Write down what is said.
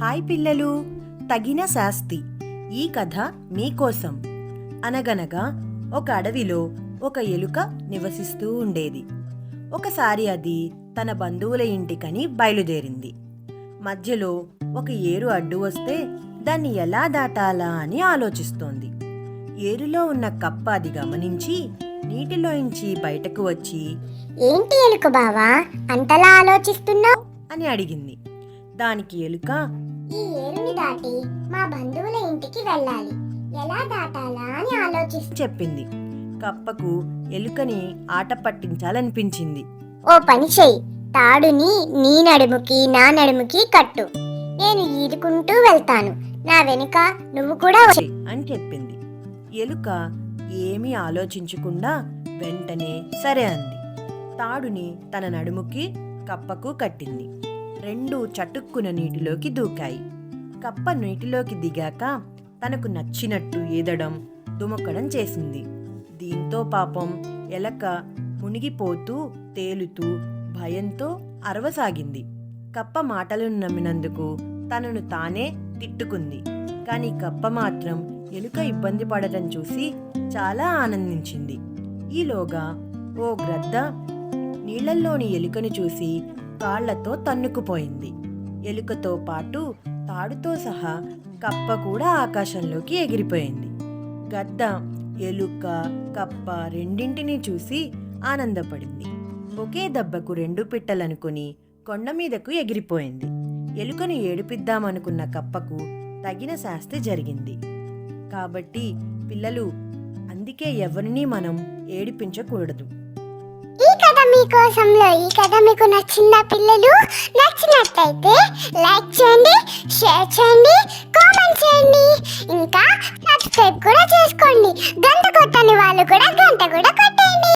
Hi పిల్లలు, తగిన శాస్తి. ఈ కథ మీకోసం. అనగనగా ఒక అడవిలో ఒక ఎలుక నివసిస్తూ ఉండేది. ఒకసారి అది తన బంధువుల ఇంటికని బయలుదేరింది. మధ్యలో ఒక ఏరు అడ్డు వస్తే దాన్ని ఎలా దాటాలా అని ఆలోచిస్తోంది. ఏరులో ఉన్న కప్ప అది గమనించి నీటిలోంచి బయటకు వచ్చి, ఏంటి ఎలుక బావా అంతలా ఆలోచిస్తున్నావు అని అడిగింది. దానికి ఎలుక, ఈ ఏరుని దాటి మా బంధువుల ఇంటికి వెళ్ళాలి, ఎలా దాటాలా అని ఆలోచిస్తూ చెప్పింది. కప్పకు ఎలుకని ఆట పట్టించాలనిపించింది. ఓ పని చెయ్యి, తాడుని నీ నడుముకి నా నడుముకి కట్టు, నేను ఈదుకుంటూ వెళ్తాను, నా వెనుక నువ్వు కూడా అని చెప్పింది. ఎలుక ఏమీ ఆలోచించకుండా వెంటనే సరే అంది. తాడుని తన నడుముకి కప్పకు కట్టింది. రెండు చటుక్కున నీటిలోకి దూకాయి. కప్ప నీటిలోకి దిగాక తనకు నచ్చినట్టు ఈదడం, దుమకడం చేసింది. దీంతో పాపం ఎలక మునిగిపోతూ తేలుతూ భయంతో అరవసాగింది. కప్ప మాటలను నమ్మినందుకు తనను తానే తిట్టుకుంది. కానీ కప్ప మాత్రం ఎలుక ఇబ్బంది పడటం చూసి చాలా ఆనందించింది. ఈలోగా ఓ గ్రద్ద నీళ్లల్లోని ఎలుకను చూసి కాళ్లతో తన్నుకుపోయింది. ఎలుకతో పాటు తాడుతో సహా కప్ప కూడా ఆకాశంలోకి ఎగిరిపోయింది. గద్ద ఎలుక కప్ప రెండింటినీ చూసి ఆనందపడింది. ఒకే దెబ్బకు రెండు పిట్టలనుకుని కొండ మీదకు ఎగిరిపోయింది. ఎలుకను ఏడిపిద్దామనుకున్న కప్పకు తగిన శాస్తి జరిగింది. కాబట్టి పిల్లలు, అందుకే ఎవరినీ మనం ఏడిపించకూడదు. ఈ కథ మీకోసంలో ఈ కథ మీకు నచ్చిందా పిల్లలు? నచ్చినట్టయితే లైక్ చేయండి, షేర్ చేయండి, కామెంట్ చేయండి. ఇంకా